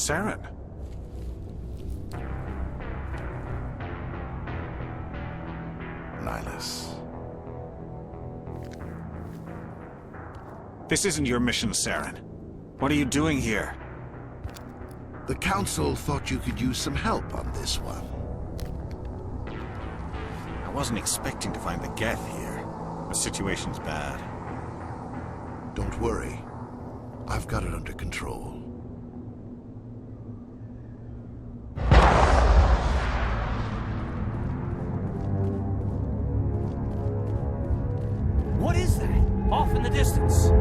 Saren. Nihilus. This isn't your mission, Saren. What are you doing here? The Council thought you could use some help on this one. I wasn't expecting to find the Geth here. The situation's bad. Don't worry. I've got it under control. What is that? Off in the distance.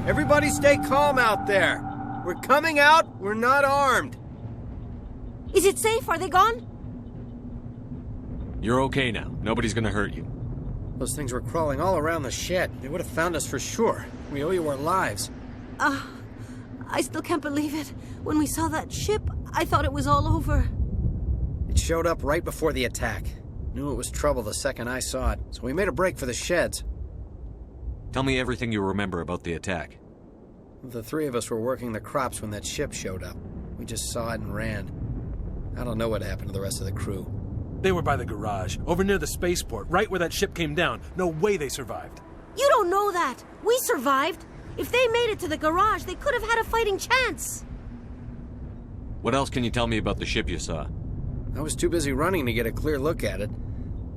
Everybody stay calm out there. We're coming out, we're not armed. Is it safe? Are they gone? You're okay now. Nobody's gonna hurt you. Those things were crawling all around the shed. They would have found us for sure. We owe you our lives. I still can't believe it. When we saw that ship, I thought it was all over. It showed up right before the attack. Knew it was trouble the second I saw it, so we made a break for the sheds. Tell me everything you remember about the attack. The three of us were working the crops when that ship showed up. We just saw it and ran. I don't know what happened to the rest of the crew. They were by the garage, over near the spaceport, right where that ship came down. No way they survived. You don't know that. We survived. If they made it to the garage, they could have had a fighting chance. What else can you tell me about the ship you saw? I was too busy running to get a clear look at it.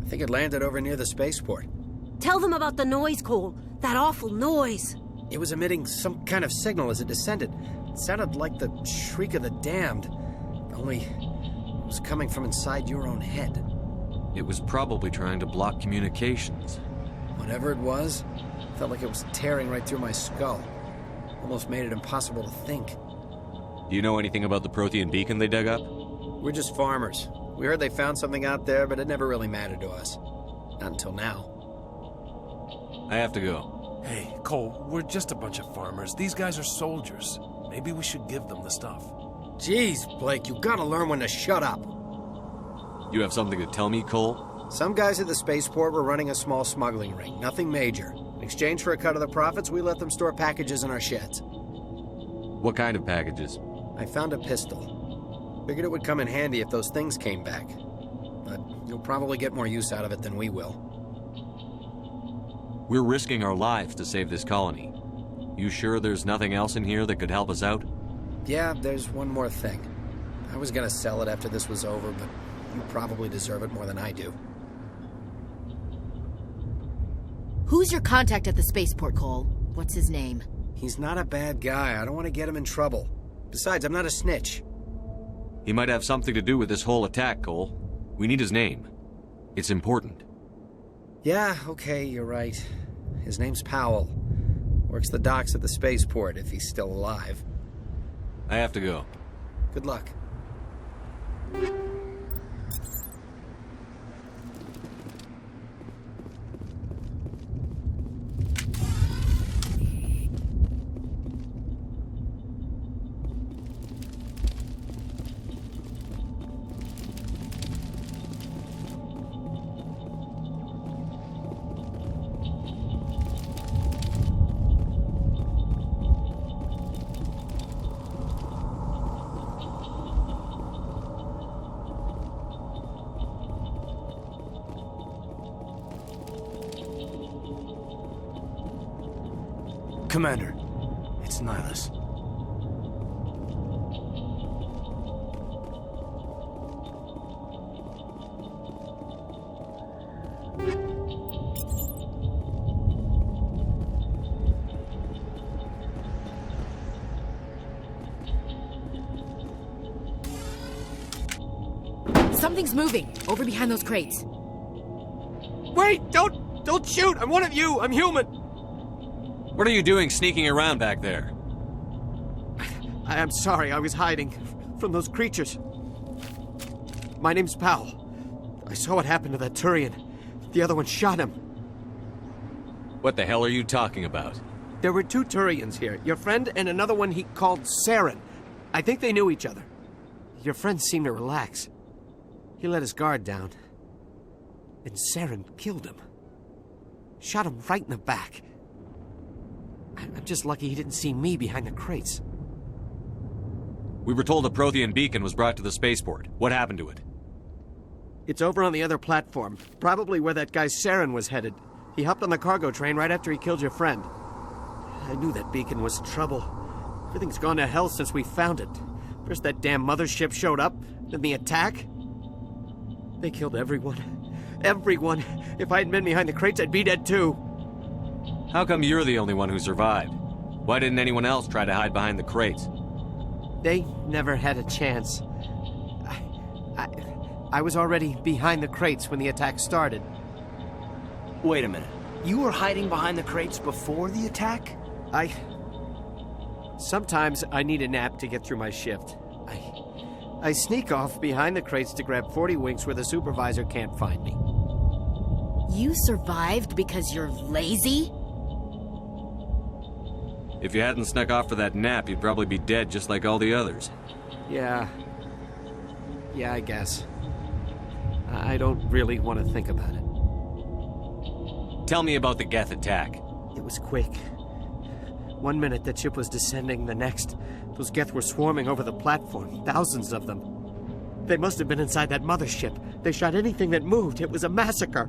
I think it landed over near the spaceport. Tell them about the noise, Cole. That awful noise. It was emitting some kind of signal as it descended. It sounded like the shriek of the damned. Only it was coming from inside your own head. It was probably trying to block communications. Whatever it was, felt like it was tearing right through my skull. Almost made it impossible to think. Do you know anything about the Prothean beacon they dug up? We're just farmers. We heard they found something out there, but it never really mattered to us. Not until now. I have to go. Hey, Cole, we're just a bunch of farmers. These guys are soldiers. Maybe we should give them the stuff. Jeez, Blake, you gotta learn when to shut up. You have something to tell me, Cole? Some guys at the spaceport were running a small smuggling ring, nothing major. In exchange for a cut of the profits, we let them store packages in our sheds. What kind of packages? I found a pistol. Figured it would come in handy if those things came back. But you'll probably get more use out of it than we will. We're risking our lives to save this colony. You sure there's nothing else in here that could help us out? Yeah, there's one more thing. I was gonna sell it after this was over, but you probably deserve it more than I do. Who's your contact at the spaceport, Cole? What's his name? He's not a bad guy. I don't want to get him in trouble. Besides, I'm not a snitch. He might have something to do with this whole attack, Cole. We need his name. It's important. Yeah, okay, you're right. His name's Powell. Works the docks at the spaceport, if he's still alive. I have to go. Good luck. Commander, it's Nihilus. Something's moving, over behind those crates. Wait! Don't shoot! I'm one of you! I'm human! What are you doing sneaking around back there? I'm sorry, I was hiding from those creatures. My name's Powell. I saw what happened to that Turian. The other one shot him. What the hell are you talking about? There were 2 Turians here. Your friend and another one he called Saren. I think they knew each other. Your friend seemed to relax. He let his guard down. And Saren killed him. Shot him right in the back. I'm just lucky he didn't see me behind the crates. We were told a Prothean beacon was brought to the spaceport. What happened to it? It's over on the other platform. Probably where that guy Saren was headed. He hopped on the cargo train right after he killed your friend. I knew that beacon was trouble. Everything's gone to hell since we found it. First that damn mothership showed up, then the attack. They killed everyone. Everyone. If I hadn't been behind the crates, I'd be dead too. How come you're the only one who survived? Why didn't anyone else try to hide behind the crates? They never had a chance. I was already behind the crates when the attack started. Wait a minute. You were hiding behind the crates before the attack? Sometimes I need a nap to get through my shift. I sneak off behind the crates to grab 40 winks where the supervisor can't find me. You survived because you're lazy? If you hadn't snuck off for that nap, you'd probably be dead just like all the others. Yeah, I guess. I don't really want to think about it. Tell me about the Geth attack. It was quick. 1 minute that ship was descending, the next, those Geth were swarming over the platform, thousands of them. They must have been inside that mothership. They shot anything that moved. It was a massacre.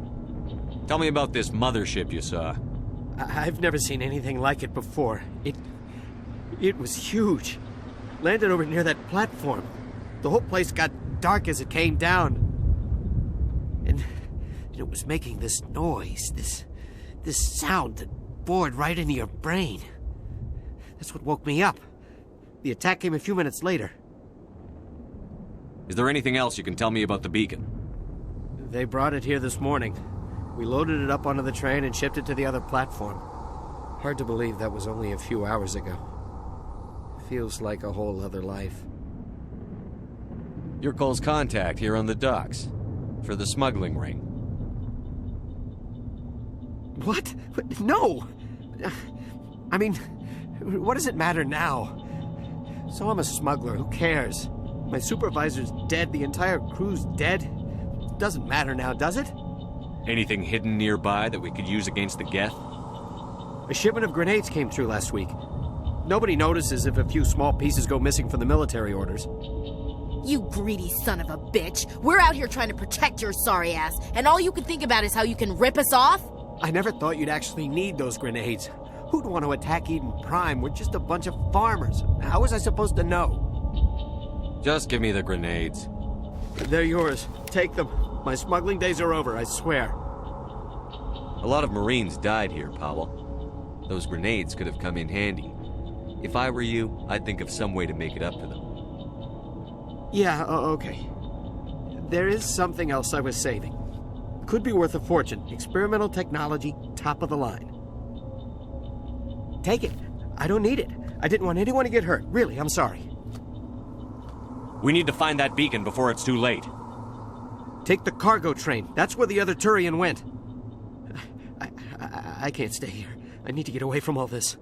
Tell me about this mothership you saw. I've never seen anything like it before. It was huge. Landed over near that platform. The whole place got dark as it came down. And it was making this noise, this sound that bored right into your brain. That's what woke me up. The attack came a few minutes later. Is there anything else you can tell me about the beacon? They brought it here this morning. We loaded it up onto the train and shipped it to the other platform. Hard to believe that was only a few hours ago. Feels like a whole other life. You're Cole's contact here on the docks. For the smuggling ring. What? No! I mean, what does it matter now? So I'm a smuggler, who cares? My supervisor's dead, the entire crew's dead. It doesn't matter now, does it? Anything hidden nearby that we could use against the Geth? A shipment of grenades came through last week. Nobody notices if a few small pieces go missing from the military orders. You greedy son of a bitch. We're out here trying to protect your sorry ass, and all you can think about is how you can rip us off? I never thought you'd actually need those grenades. Who'd want to attack Eden Prime? We're just a bunch of farmers. How was I supposed to know? Just give me the grenades. They're yours. Take them. My smuggling days are over, I swear. A lot of Marines died here, Powell. Those grenades could have come in handy. If I were you, I'd think of some way to make it up to them. Yeah, okay. There is something else I was saving. Could be worth a fortune. Experimental technology, top of the line. Take it. I don't need it. I didn't want anyone to get hurt. Really, I'm sorry. We need to find that beacon before it's too late. Take the cargo train. That's where the other Turian went. I can't stay here. I need to get away from all this.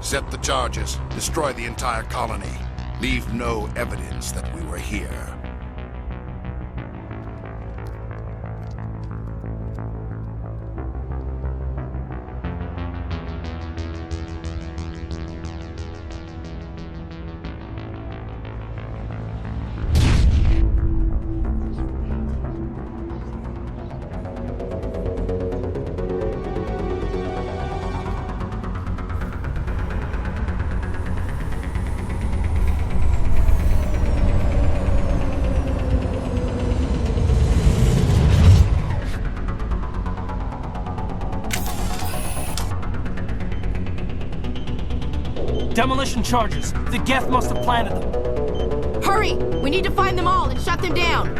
Set the charges. Destroy the entire colony. Leave no evidence that we were here. Demolition charges. The Geth must have planted them. Hurry! We need to find them all and shut them down.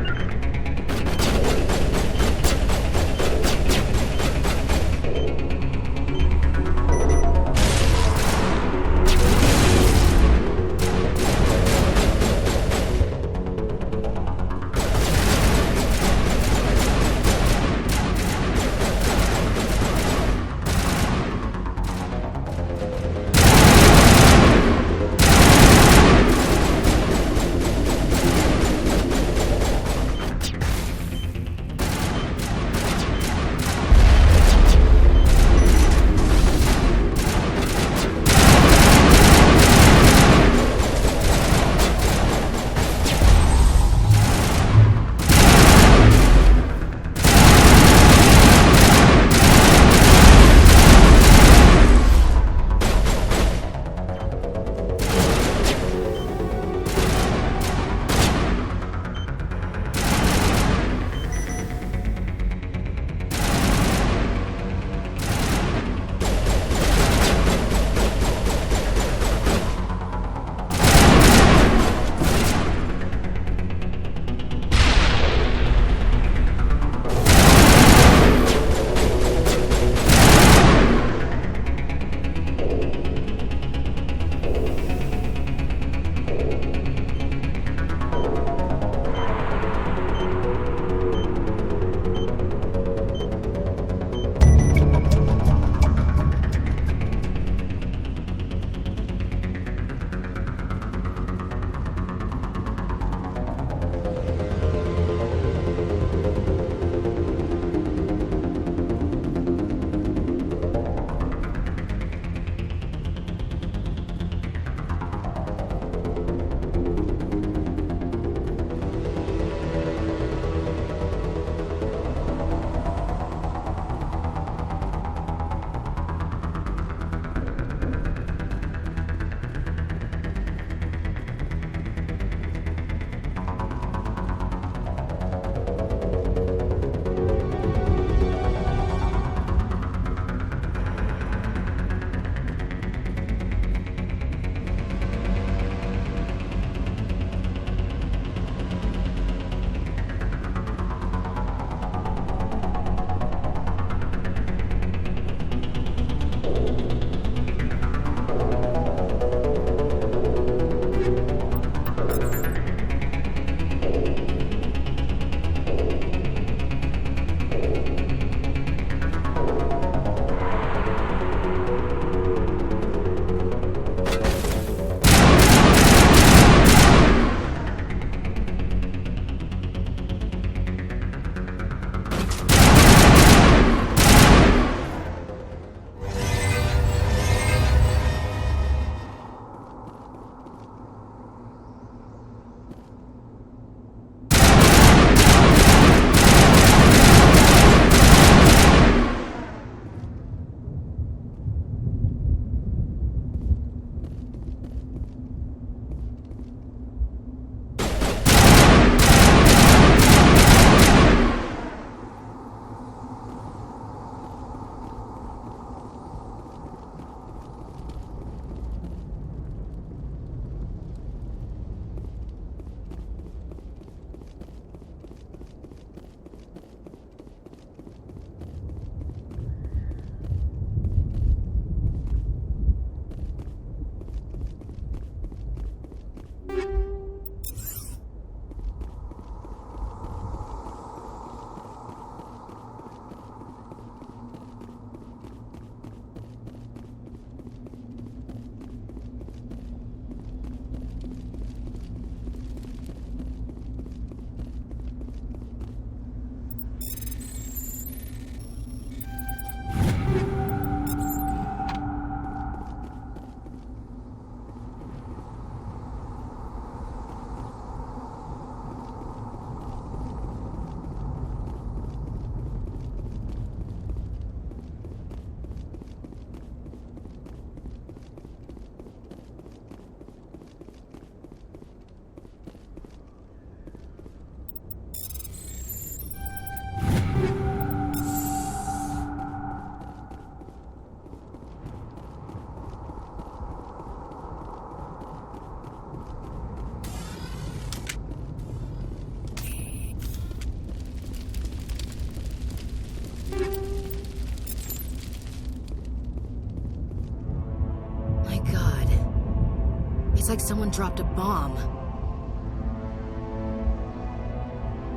Looks like someone dropped a bomb.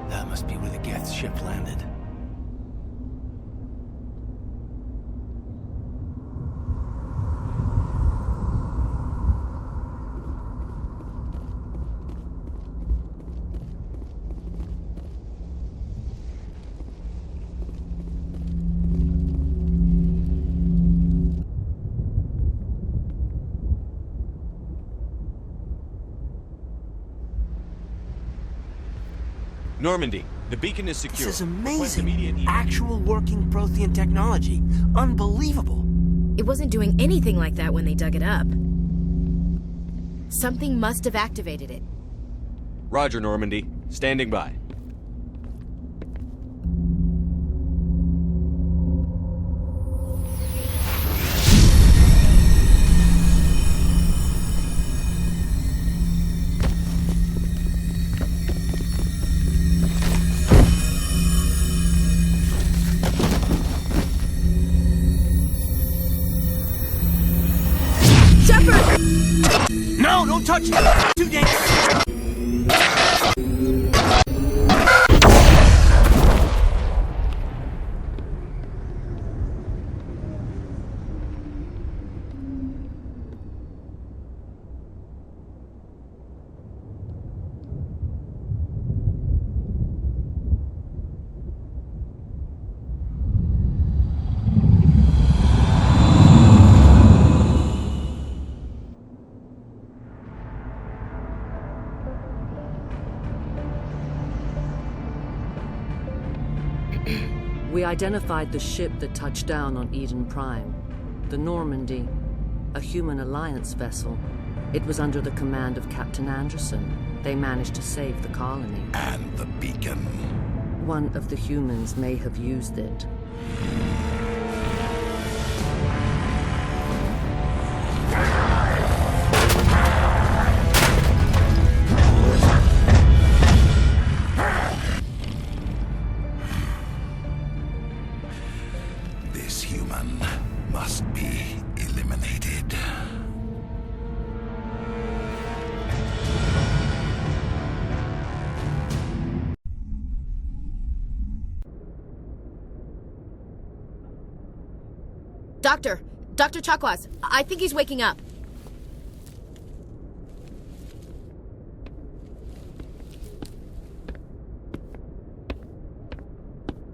That must be where the Geth's ship landed. Normandy, the beacon is secure. This is Request immediate amazing. Actual working Prothean technology. Unbelievable. It wasn't doing anything like that when they dug it up. Something must have activated it. Roger, Normandy. Standing by. No, don't touch it! Too dangerous! We identified the ship that touched down on Eden Prime. The Normandy, a human alliance vessel. It was under the command of Captain Anderson. They managed to save the colony. And the beacon. One of the humans may have used it. This human must be eliminated. Dr. Chakwas, I think he's waking up.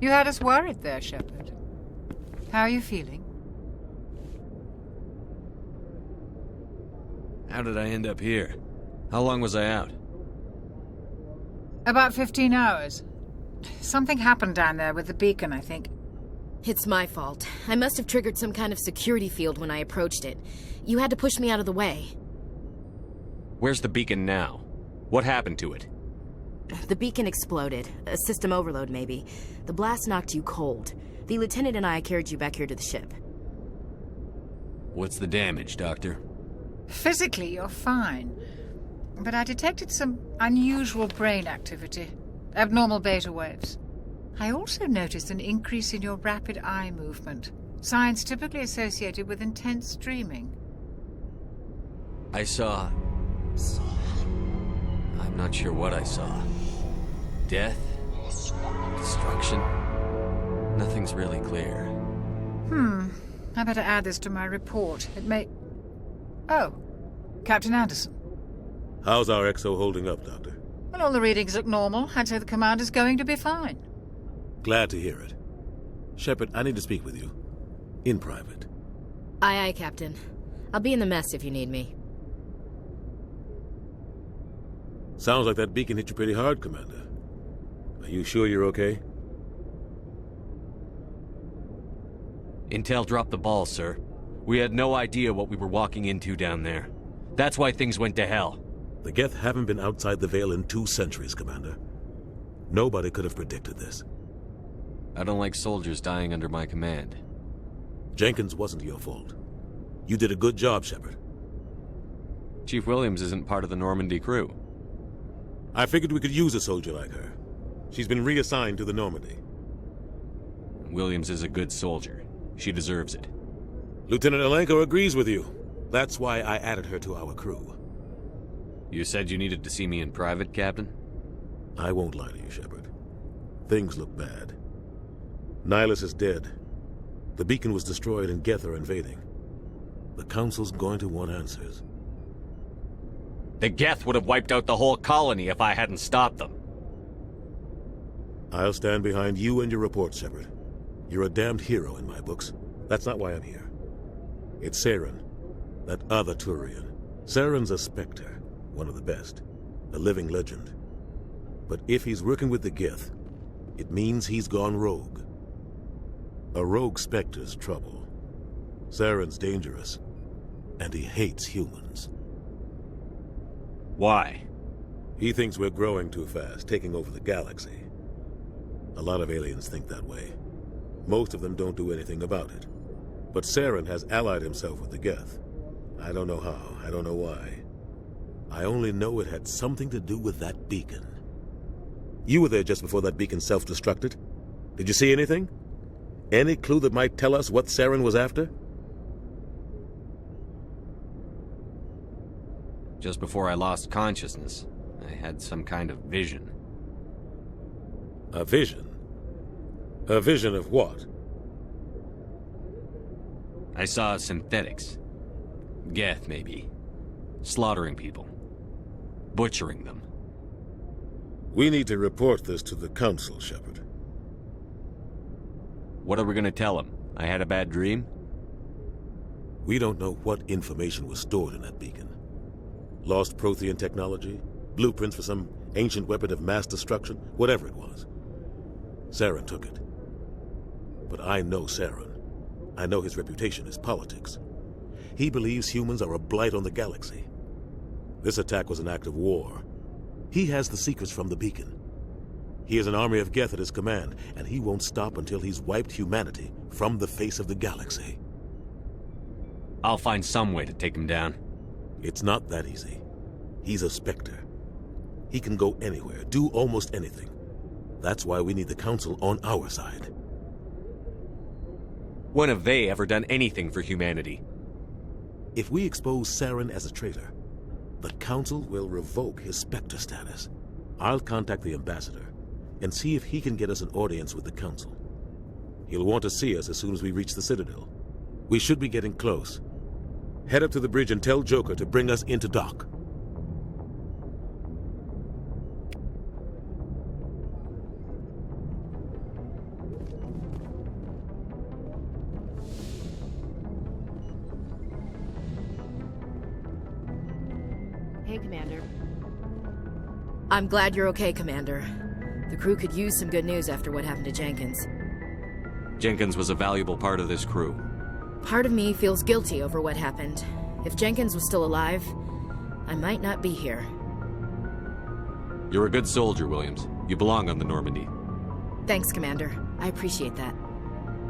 You had us worried there, Shepard. How are you feeling? How did I end up here? How long was I out? About 15 hours. Something happened down there with the beacon, I think. It's my fault. I must have triggered some kind of security field when I approached it. You had to push me out of the way. Where's the beacon now? What happened to it? The beacon exploded. A system overload, maybe. The blast knocked you cold. The lieutenant and I carried you back here to the ship. What's the damage, Doctor? Physically, you're fine. But I detected some unusual brain activity. Abnormal beta waves. I also noticed an increase in your rapid eye movement. Signs typically associated with intense dreaming. I saw... I'm not sure what I saw. Death? Destruction? Nothing's really clear. I better add this to my report. It may... Oh, Captain Anderson. How's our XO holding up, Doctor? Well, all the readings look normal. I'd say the commander's going to be fine. Glad to hear it. Shepard, I need to speak with you. In private. Aye, Captain. I'll be in the mess if you need me. Sounds like that beacon hit you pretty hard, Commander. Are you sure you're okay? Intel dropped the ball, sir. We had no idea what we were walking into down there. That's why things went to hell. The Geth haven't been outside the Veil in 2 centuries, Commander. Nobody could have predicted this. I don't like soldiers dying under my command. Jenkins wasn't your fault. You did a good job, Shepard. Chief Williams isn't part of the Normandy crew. I figured we could use a soldier like her. She's been reassigned to the Normandy. Williams is a good soldier. She deserves it. Lieutenant Alenko agrees with you. That's why I added her to our crew. You said you needed to see me in private, Captain? I won't lie to you, Shepard. Things look bad. Nihilus is dead. The beacon was destroyed and Geth are invading. The Council's going to want answers. The Geth would have wiped out the whole colony if I hadn't stopped them. I'll stand behind you and your report, Shepard. You're a damned hero in my books. That's not why I'm here. It's Saren, that other Turian. Saren's a Spectre, one of the best, a living legend. But if he's working with the Geth, it means he's gone rogue. A rogue Spectre's trouble. Saren's dangerous, and he hates humans. Why? He thinks we're growing too fast, taking over the galaxy. A lot of aliens think that way. Most of them don't do anything about it. But Saren has allied himself with the Geth. I don't know how, I don't know why. I only know it had something to do with that beacon. You were there just before that beacon self-destructed. Did you see anything? Any clue that might tell us what Saren was after? Just before I lost consciousness, I had some kind of vision. A vision? A vision of what? I saw synthetics. Geth, maybe. Slaughtering people. Butchering them. We need to report this to the Council, Shepard. What are we gonna tell them? I had a bad dream? We don't know what information was stored in that beacon. Lost Prothean technology? Blueprints for some ancient weapon of mass destruction? Whatever it was. Saren took it. But I know Saren. I know his reputation is politics. He believes humans are a blight on the galaxy. This attack was an act of war. He has the secrets from the beacon. He has an army of Geth at his command, and he won't stop until he's wiped humanity from the face of the galaxy. I'll find some way to take him down. It's not that easy. He's a Spectre. He can go anywhere, do almost anything. That's why we need the Council on our side. When have they ever done anything for humanity? If we expose Saren as a traitor, the Council will revoke his Spectre status. I'll contact the Ambassador and see if he can get us an audience with the Council. He'll want to see us as soon as we reach the Citadel. We should be getting close. Head up to the bridge and tell Joker to bring us into dock. Hey, Commander. I'm glad you're okay, Commander. The crew could use some good news after what happened to Jenkins. Jenkins was a valuable part of this crew. Part of me feels guilty over what happened. If Jenkins was still alive, I might not be here. You're a good soldier, Williams. You belong on the Normandy. Thanks, Commander. I appreciate that.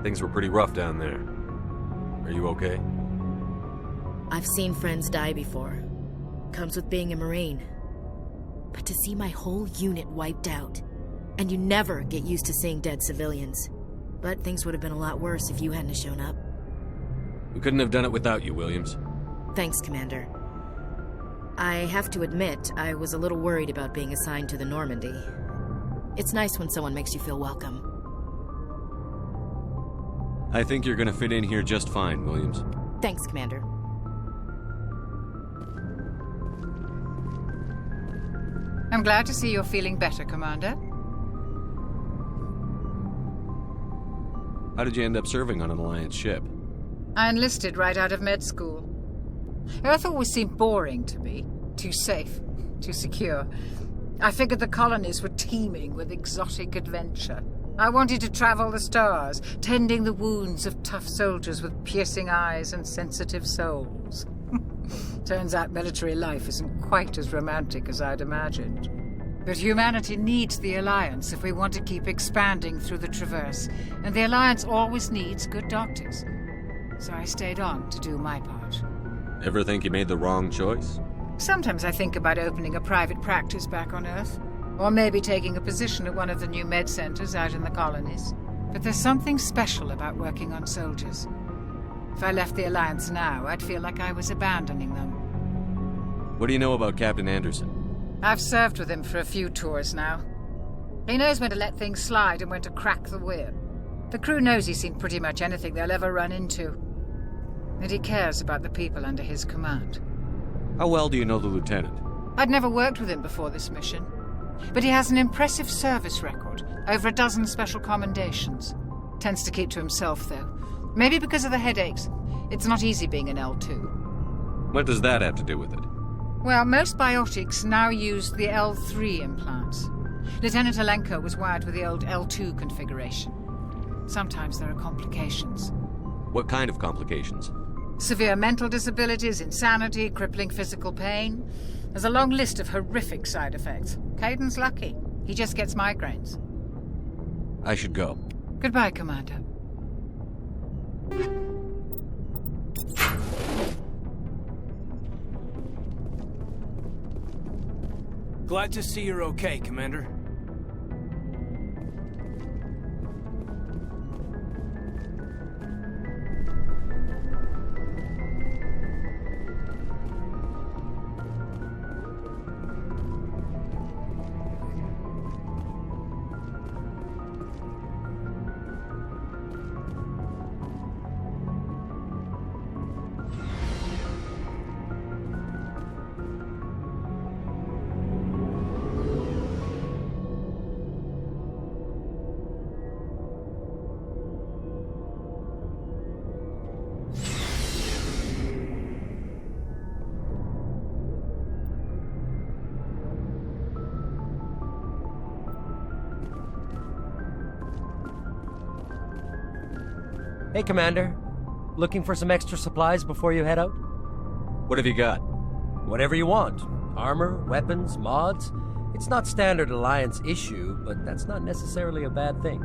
Things were pretty rough down there. Are you okay? I've seen friends die before. Comes with being a Marine. But to see my whole unit wiped out, and you never get used to seeing dead civilians. But things would have been a lot worse if you hadn't shown up. We couldn't have done it without you, Williams. Thanks, Commander. I have to admit, I was a little worried about being assigned to the Normandy. It's nice when someone makes you feel welcome. I think you're gonna fit in here just fine, Williams. Thanks, Commander. I'm glad to see you're feeling better, Commander. How did you end up serving on an Alliance ship? I enlisted right out of med school. Earth always seemed boring to me. Too safe, too secure. I figured the colonies were teeming with exotic adventure. I wanted to travel the stars, tending the wounds of tough soldiers with piercing eyes and sensitive souls. Turns out military life isn't quite as romantic as I'd imagined. But humanity needs the Alliance if we want to keep expanding through the Traverse, and the Alliance always needs good doctors. So I stayed on to do my part. Ever think you made the wrong choice? Sometimes I think about opening a private practice back on Earth, or maybe taking a position at one of the new med centers out in the colonies. But there's something special about working on soldiers. If I left the Alliance now, I'd feel like I was abandoning them. What do you know about Captain Anderson? I've served with him for a few tours now. He knows when to let things slide and when to crack the whip. The crew knows he's seen pretty much anything they'll ever run into. And he cares about the people under his command. How well do you know the lieutenant? I'd never worked with him before this mission. But he has an impressive service record, over a dozen special commendations. Tends to keep to himself, though. Maybe because of the headaches. It's not easy being an L2. What does that have to do with it? Well, most biotics now use the L3 implants. Lieutenant Alenko was wired with the old L2 configuration. Sometimes there are complications. What kind of complications? Severe mental disabilities, insanity, crippling physical pain. There's a long list of horrific side effects. Caden's lucky. He just gets migraines. I should go. Goodbye, Commander. Glad to see you're okay, Commander. Hey, Commander. Looking for some extra supplies before you head out? What have you got? Whatever you want. Armor, weapons, mods. It's not standard Alliance issue, but that's not necessarily a bad thing.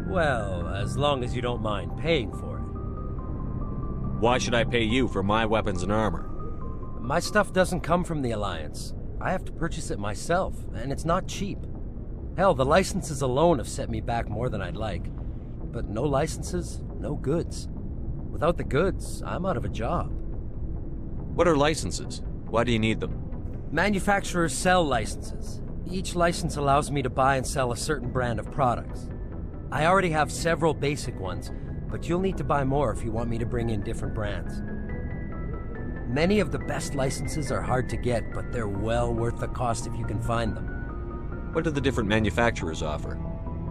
Well, as long as you don't mind paying for it. Why should I pay you for my weapons and armor? My stuff doesn't come from the Alliance. I have to purchase it myself, and it's not cheap. Hell, the licenses alone have set me back more than I'd like. But no licenses, no goods. Without the goods, I'm out of a job. What are licenses? Why do you need them? Manufacturers sell licenses. Each license allows me to buy and sell a certain brand of products. I already have several basic ones, but you'll need to buy more if you want me to bring in different brands. Many of the best licenses are hard to get, but they're well worth the cost if you can find them. What do the different manufacturers offer?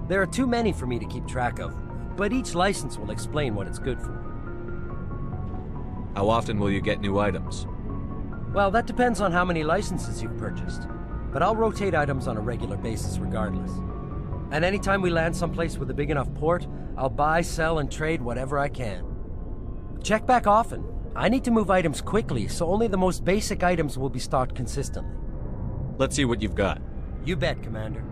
There are too many for me to keep track of, but each license will explain what it's good for. How often will you get new items? Well, that depends on how many licenses you've purchased, but I'll rotate items on a regular basis regardless. And anytime we land someplace with a big enough port, I'll buy, sell, and trade whatever I can. Check back often. I need to move items quickly, so only the most basic items will be stocked consistently. Let's see what you've got. You bet, Commander.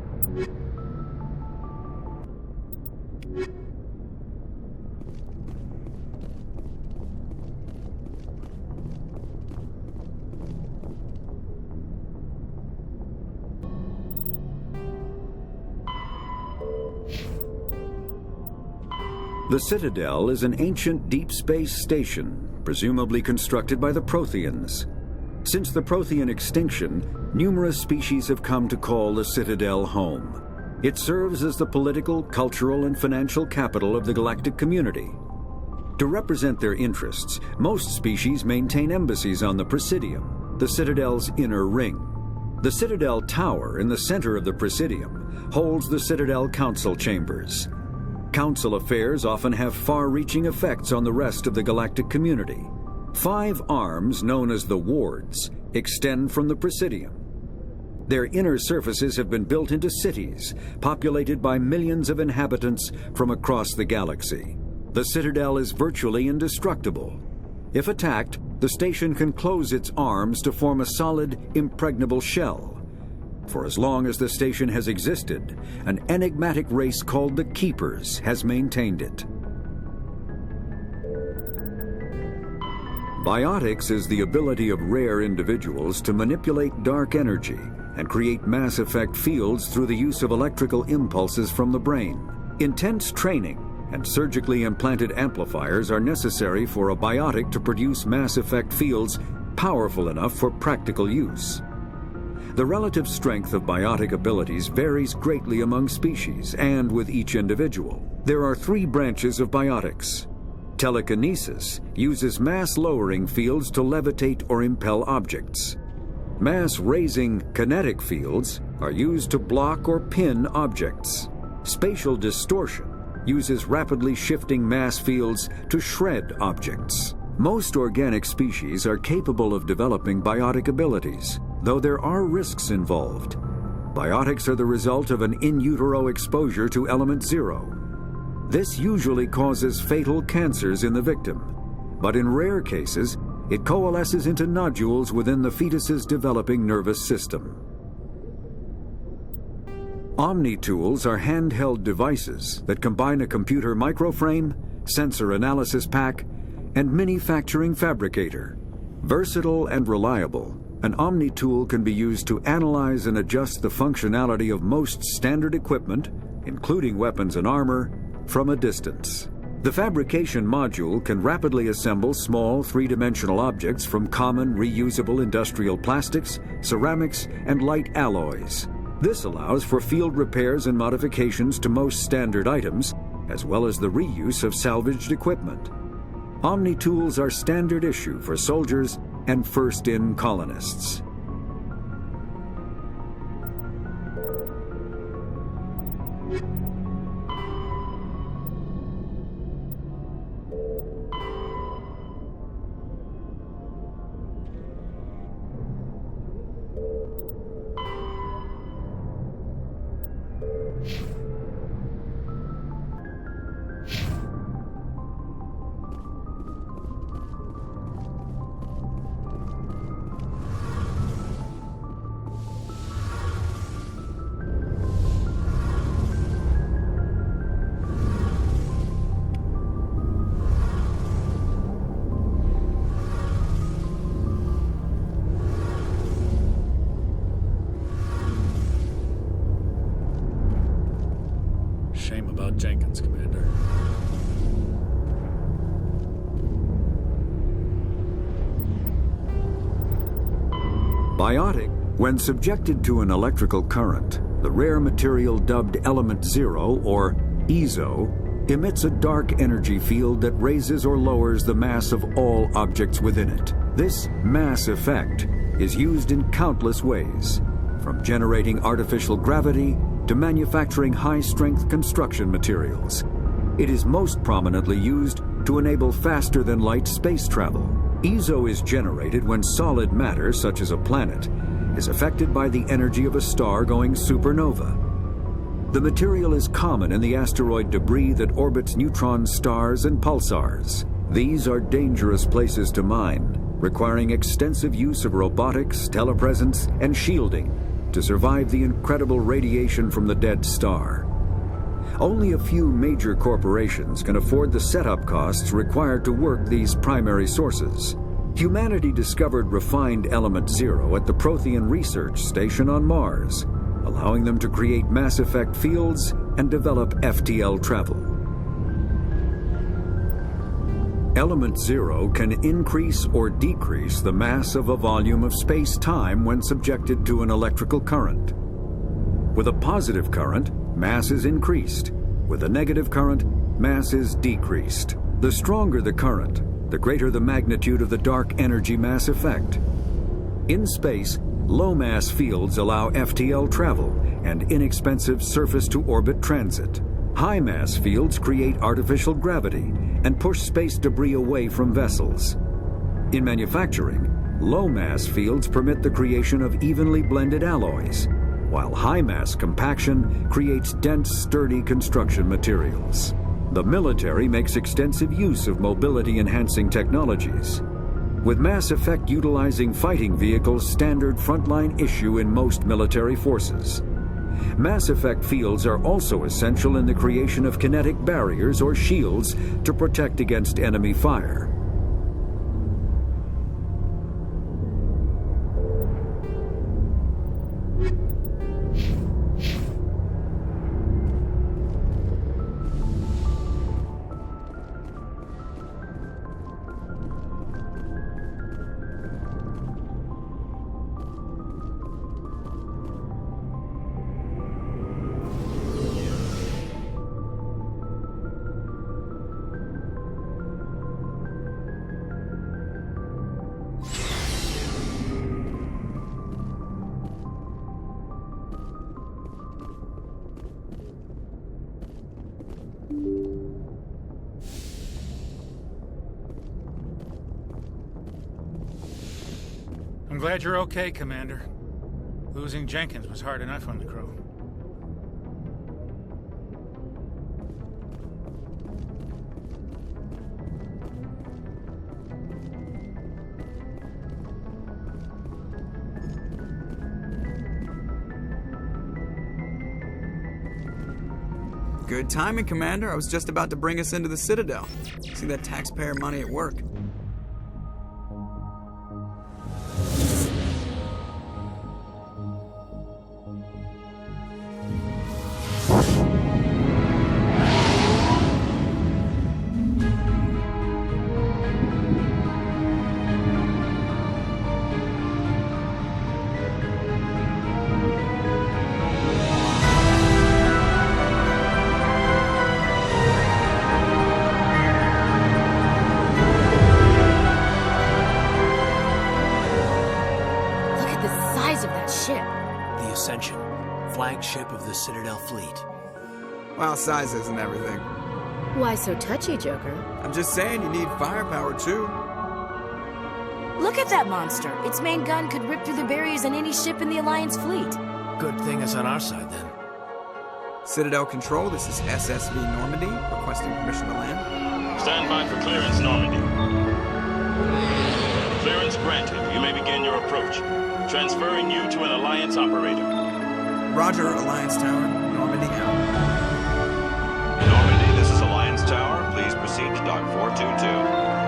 The Citadel is an ancient deep space station, presumably constructed by the Protheans. Since the Prothean extinction, numerous species have come to call the Citadel home. It serves as the political, cultural, and financial capital of the galactic community. To represent their interests, most species maintain embassies on the Presidium, the Citadel's inner ring. The Citadel Tower in the center of the Presidium holds the Citadel Council Chambers. Council affairs often have far-reaching effects on the rest of the galactic community. 5 arms, known as the Wards, extend from the Presidium. Their inner surfaces have been built into cities, populated by millions of inhabitants from across the galaxy. The Citadel is virtually indestructible. If attacked, the station can close its arms to form a solid, impregnable shell. For as long as the station has existed, an enigmatic race called the Keepers has maintained it. Biotics is the ability of rare individuals to manipulate dark energy and create mass effect fields through the use of electrical impulses from the brain. Intense training and surgically implanted amplifiers are necessary for a biotic to produce mass effect fields powerful enough for practical use. The relative strength of biotic abilities varies greatly among species and with each individual. There are 3 branches of biotics. Telekinesis uses mass-lowering fields to levitate or impel objects. Mass-raising kinetic fields are used to block or pin objects. Spatial distortion uses rapidly shifting mass fields to shred objects. Most organic species are capable of developing biotic abilities, though there are risks involved. Biotics are the result of an in utero exposure to element 0. This usually causes fatal cancers in the victim, but in rare cases, it coalesces into nodules within the fetus's developing nervous system. Omni-tools are handheld devices that combine a computer microframe, sensor analysis pack, and manufacturing fabricator. Versatile and reliable, an Omni-tool can be used to analyze and adjust the functionality of most standard equipment, including weapons and armor, from a distance. The fabrication module can rapidly assemble small three-dimensional objects from common reusable industrial plastics, ceramics, and light alloys. This allows for field repairs and modifications to most standard items, as well as the reuse of salvaged equipment. Omni-tools are standard issue for soldiers and first-in colonists. Shame about Jenkins, Commander. Biotic, when subjected to an electrical current, the rare material dubbed Element 0, or EZO, emits a dark energy field that raises or lowers the mass of all objects within it. This mass effect is used in countless ways, from generating artificial gravity to manufacturing high-strength construction materials. It is most prominently used to enable faster-than-light space travel. EZO is generated when solid matter, such as a planet, is affected by the energy of a star going supernova. The material is common in the asteroid debris that orbits neutron stars and pulsars. These are dangerous places to mine, requiring extensive use of robotics, telepresence, and shielding to survive the incredible radiation from the dead star. Only a few major corporations can afford the setup costs required to work these primary sources. Humanity discovered refined Element 0 at the Prothean Research Station on Mars, allowing them to create mass effect fields and develop FTL travel. Element 0 can increase or decrease the mass of a volume of space-time when subjected to an electrical current. With a positive current, mass is increased. With a negative current, mass is decreased. The stronger the current, the greater the magnitude of the dark energy mass effect. In space, low-mass fields allow FTL travel and inexpensive surface-to-orbit transit. High-mass fields create artificial gravity and push space debris away from vessels. In manufacturing, low-mass fields permit the creation of evenly blended alloys, while high-mass compaction creates dense, sturdy construction materials. The military makes extensive use of mobility-enhancing technologies, with mass effect utilizing fighting vehicles standard frontline issue in most military forces. Mass effect fields are also essential in the creation of kinetic barriers or shields to protect against enemy fire. glad you're okay, Commander. Losing Jenkins was hard enough on the crew. Good timing, Commander. I was just about to bring us into the Citadel. See that taxpayer money at work. Flagship of the Citadel fleet. Well, size isn't everything. Why so touchy, Joker? I'm just saying you need firepower, too. Look at that monster. Its main gun could rip through the barriers in any ship in the Alliance fleet. Good thing it's on our side, then. Citadel Control, this is SSV Normandy, requesting permission to land. Stand by for clearance, Normandy. Clearance granted. You may begin your approach. Transferring you to an Alliance operator. Roger, Alliance Tower. Normandy out. Normandy, this is Alliance Tower. Please proceed to Dock 422.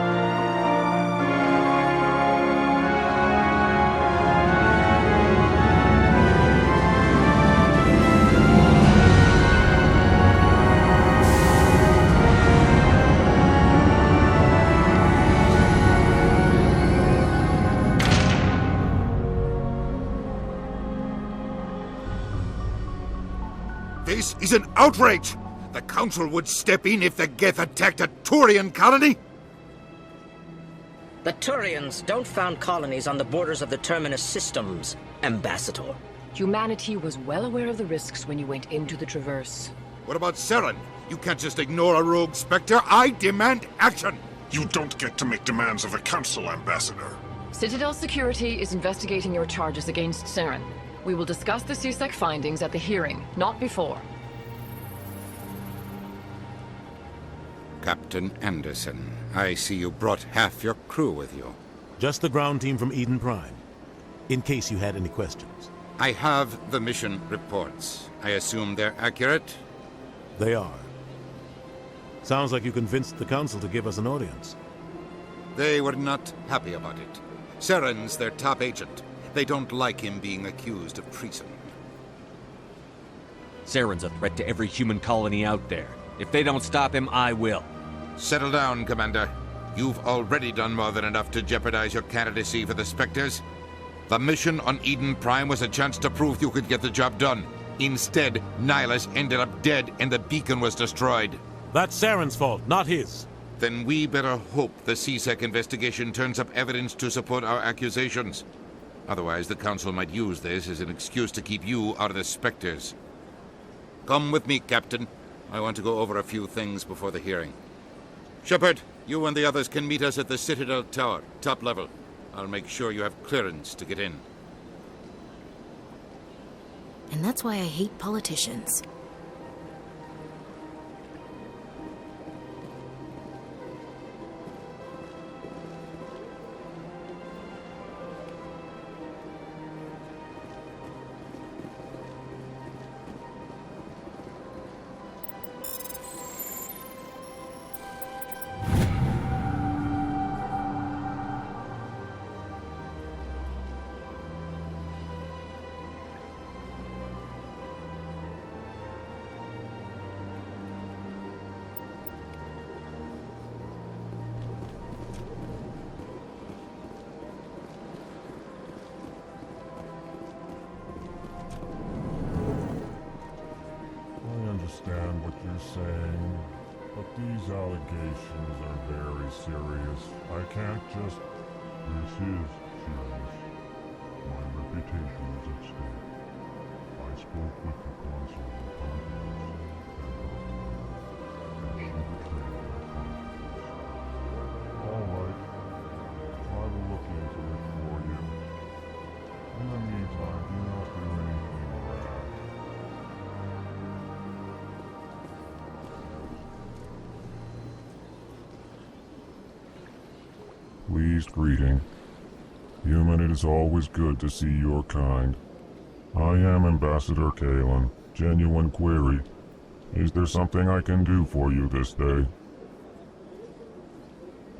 This is an outrage! The Council would step in if the Geth attacked a Turian colony? The Turians don't found colonies on the borders of the Terminus systems, Ambassador. Humanity was well aware of the risks when you went into the Traverse. What about Saren? You can't just ignore a rogue Spectre. I demand action! You don't get to make demands of the Council, Ambassador. Citadel Security is investigating your charges against Saren. We will discuss the CSEC findings at the hearing, not before. Captain Anderson, I see you brought half your crew with you. Just the ground team from Eden Prime, in case you had any questions. I have the mission reports. I assume they're accurate? They are. Sounds like you convinced the Council to give us an audience. They were not happy about it. Saren's their top agent. They don't like him being accused of treason. Saren's a threat to every human colony out there. If they don't stop him, I will. Settle down, Commander. You've already done more than enough to jeopardize your candidacy for the Spectres. The mission on Eden Prime was a chance to prove you could get the job done. Instead, Nihilus ended up dead and the beacon was destroyed. That's Saren's fault, not his. Then we better hope the CSEC investigation turns up evidence to support our accusations. Otherwise, the Council might use this as an excuse to keep you out of the Spectres. Come with me, Captain. I want to go over a few things before the hearing. Shepard, you and the others can meet us at the Citadel Tower, top level. I'll make sure you have clearance to get in. And that's why I hate politicians. Understand what you're saying, but these allegations are very serious. I can't just... This is serious. My reputation is at stake. I spoke with the consul in confidence, and she betrayed my confidence. All right. I will look into it for you. pleased greeting. Human, it is always good to see your kind. I am Ambassador Kalen. Genuine query. Is there something I can do for you this day?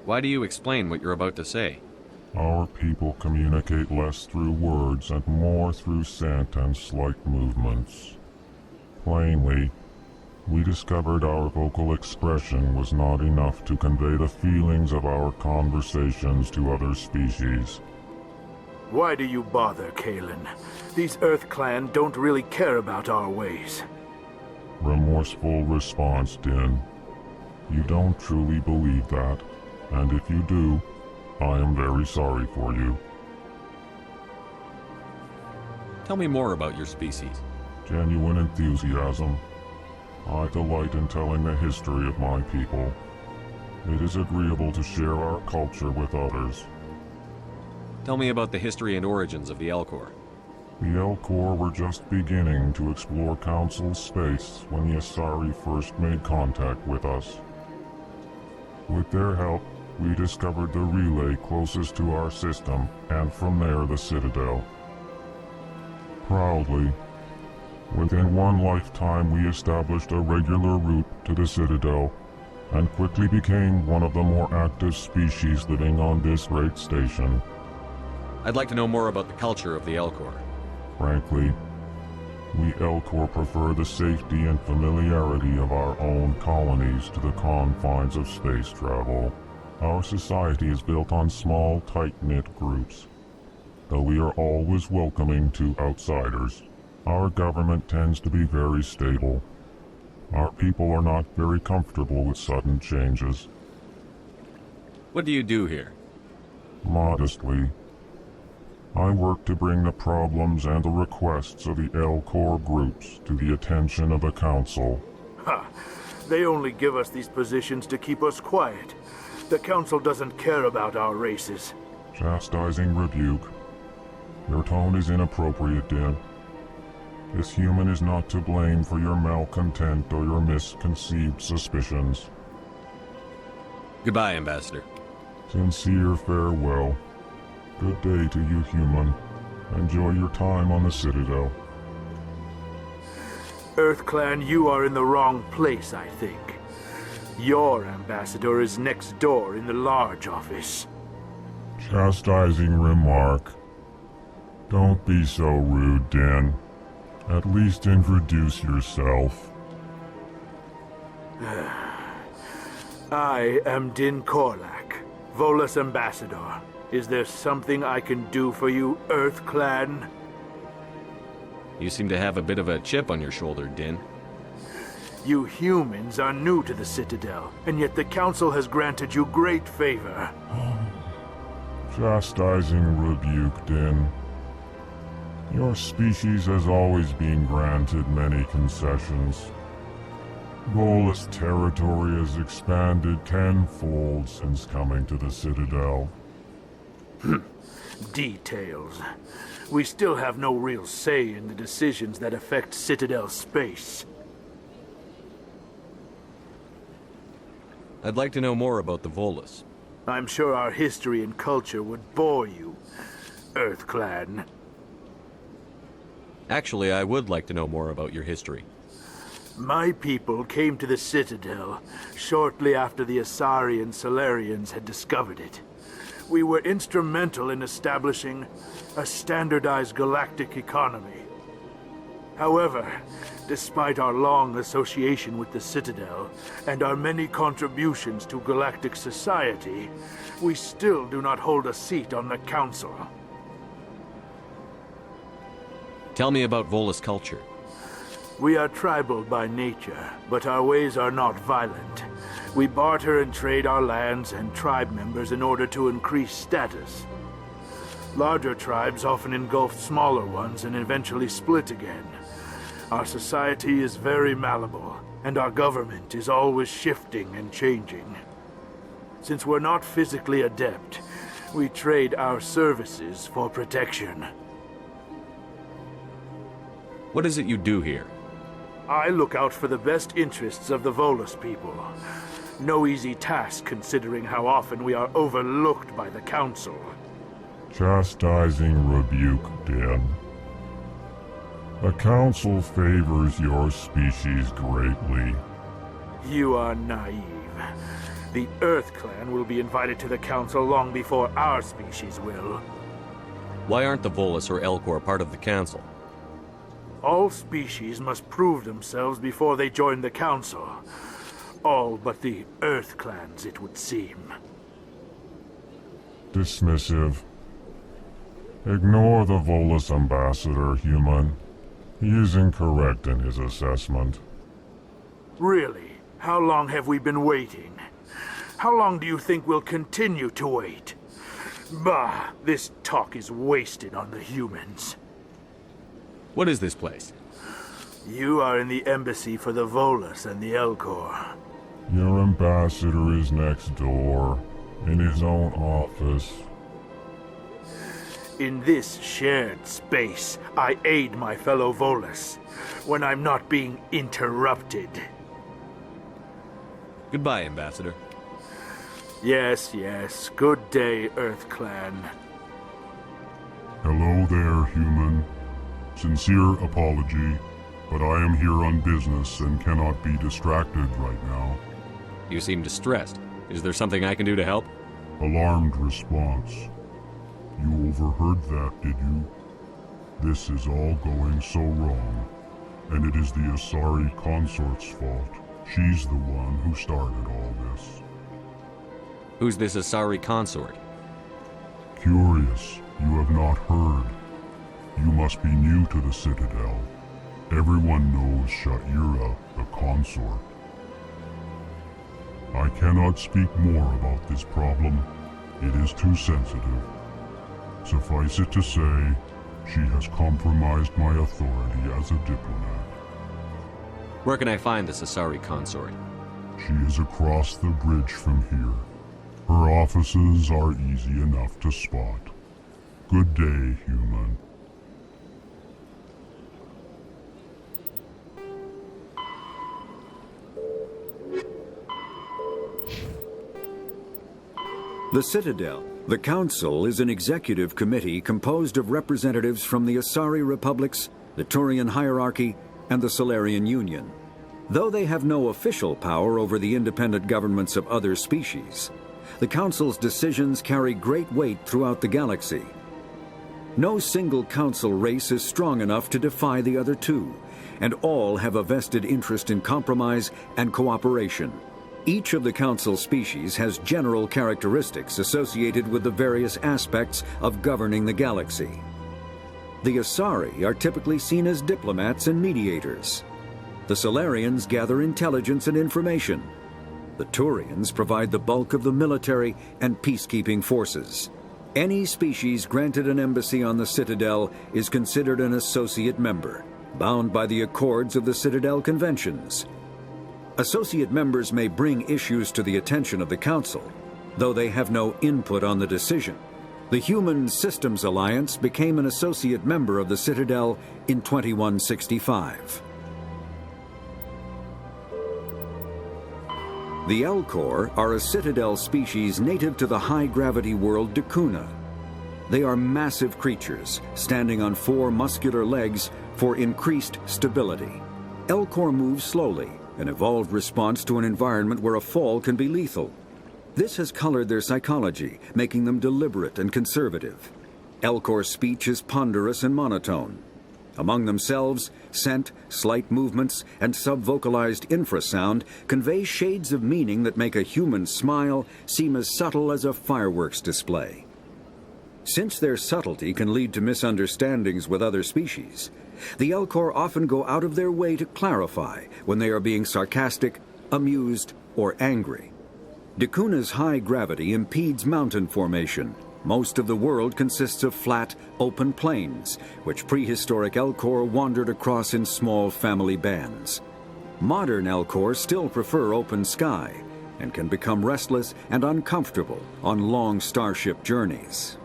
Why do you explain what you're about to say? Our people communicate less through words and more through scent and slight movements. Plainly, we discovered our vocal expression was not enough to convey the feelings of our conversations to other species. Why do you bother, Kalen? These Earth Clan don't really care about our ways. Remorseful response, Din. You don't truly believe that, and if you do, I am very sorry for you. Tell me more about your species. Genuine enthusiasm. I delight in telling the history of my people. It is agreeable to share our culture with others. Tell me about the history and origins of the Elcor. The Elcor were just beginning to explore Council space when the Asari first made contact with us. With their help, we discovered the relay closest to our system, and from there the Citadel. Proudly, within one lifetime we established a regular route to the Citadel, and quickly became one of the more active species living on this great station. I'd like to know more about the culture of the Elcor. Frankly, we Elcor prefer the safety and familiarity of our own colonies to the confines of space travel. Our society is built on small, tight-knit groups. Though we are always welcoming to outsiders, our government tends to be very stable. Our people are not very comfortable with sudden changes. What do you do here? Modestly, I work to bring the problems and the requests of the Elcor groups to the attention of the Council. Ha! They only give us these positions to keep us quiet. The Council doesn't care about our races. Chastising rebuke. Your tone is inappropriate, Din. This human is not to blame for your malcontent or your misconceived suspicions. Goodbye, Ambassador. Sincere farewell. Good day to you, human. Enjoy your time on the Citadel. Earth Clan, you are in the wrong place, I think. Your ambassador is next door in the large office. Chastising remark. Don't be so rude, Din. At least introduce yourself. I am Din Korlak, Volus Ambassador. Is there something I can do for you, Earth Clan? You seem to have a bit of a chip on your shoulder, Din. You humans are new to the Citadel, and yet the Council has granted you great favor. Chastising rebuke, Din. Your species has always been granted many concessions. Volus territory has expanded tenfold since coming to the Citadel. Details. We still have no real say in the decisions that affect Citadel space. I'd like to know more about the Volus. I'm sure our history and culture would bore you, Earth Clan. Actually, I would like to know more about your history. My people came to the Citadel shortly after the Asari and Solarians had discovered it. We were instrumental in establishing a standardized galactic economy. However, despite our long association with the Citadel and our many contributions to galactic society, we still do not hold a seat on the Council. Tell me about Volus culture. We are tribal by nature, but our ways are not violent. We barter and trade our lands and tribe members in order to increase status. Larger tribes often engulf smaller ones and eventually split again. Our society is very malleable, and our government is always shifting and changing. Since we're not physically adept, we trade our services for protection. What is it you do here? I look out for the best interests of the Volus people. No easy task considering how often we are overlooked by the Council. Chastising rebuke, Den. The Council favors your species greatly. You are naive. The Earth Clan will be invited to the Council long before our species will. Why aren't the Volus or Elcor part of the Council? All species must prove themselves before they join the Council. All but the Earth Clans, it would seem. Dismissive. Ignore the Volus ambassador, human. He is incorrect in his assessment. Really? How long have we been waiting? How long do you think we'll continue to wait? Bah, this talk is wasted on the humans. What is this place? You are in the embassy for the Volus and the Elcor. Your ambassador is next door, in his own office. In this shared space, I aid my fellow Volus when I'm not being interrupted. Goodbye, Ambassador. Yes, yes. Good day, Earth Clan. Hello there, human. Sincere apology, but I am here on business and cannot be distracted right now. You seem distressed. Is there something I can do to help? Alarmed response. You overheard that, did you? This is all going so wrong, and it is the Asari consort's fault. She's the one who started all this. Who's this Asari consort? Curious, you have not heard. You must be new to the Citadel. Everyone knows Sha'ira, the consort. I cannot speak more about this problem. It is too sensitive. Suffice it to say, she has compromised my authority as a diplomat. Where can I find this Asari consort? She is across the bridge from here. Her offices are easy enough to spot. Good day, human. The Citadel. The Council is an executive committee composed of representatives from the Asari Republics, the Turian hierarchy, and the Solarian Union. Though they have no official power over the independent governments of other species, the Council's decisions carry great weight throughout the galaxy. No single Council race is strong enough to defy the other two, and all have a vested interest in compromise and cooperation. Each of the Council species has general characteristics associated with the various aspects of governing the galaxy. The Asari are typically seen as diplomats and mediators. The Solarians gather intelligence and information. The Turians provide the bulk of the military and peacekeeping forces. Any species granted an embassy on the Citadel is considered an associate member, bound by the accords of the Citadel Conventions. Associate members may bring issues to the attention of the Council, though they have no input on the decision. The Human Systems Alliance became an associate member of the Citadel in 2165. The Elcor are a Citadel species native to the high-gravity world Dakuna. They are massive creatures, standing on 4 muscular legs for increased stability. Elcor move slowly, an evolved response to an environment where a fall can be lethal. This has colored their psychology, making them deliberate and conservative. Elcor's speech is ponderous and monotone. Among themselves, scent, slight movements, and sub-vocalized infrasound convey shades of meaning that make a human smile seem as subtle as a fireworks display. Since their subtlety can lead to misunderstandings with other species, the Elcor often go out of their way to clarify when they are being sarcastic, amused, or angry. Dakuna's high gravity impedes mountain formation. Most of the world consists of flat, open plains, which prehistoric Elcor wandered across in small family bands. Modern Elcor still prefer open sky and can become restless and uncomfortable on long starship journeys.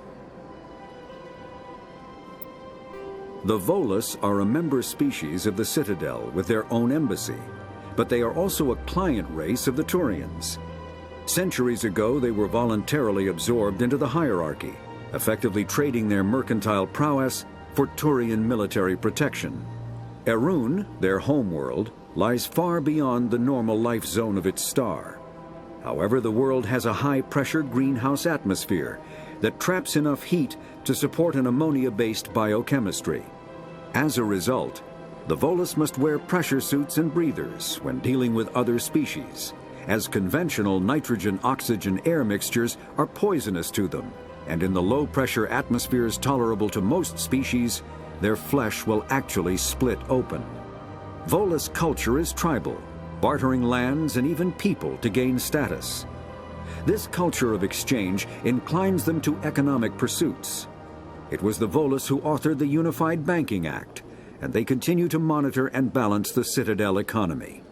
The Volus are a member species of the Citadel with their own embassy, but they are also a client race of the Turians. Centuries ago, they were voluntarily absorbed into the hierarchy, effectively trading their mercantile prowess for Turian military protection. Erun, their homeworld, lies far beyond the normal life zone of its star. However, the world has a high-pressure greenhouse atmosphere that traps enough heat to support an ammonia-based biochemistry. As a result, the Volus must wear pressure suits and breathers when dealing with other species, as conventional nitrogen-oxygen air mixtures are poisonous to them, and in the low-pressure atmospheres tolerable to most species, their flesh will actually split open. Volus culture is tribal, bartering lands and even people to gain status. This culture of exchange inclines them to economic pursuits. It was the Volus who authored the Unified Banking Act, and they continue to monitor and balance the Citadel economy.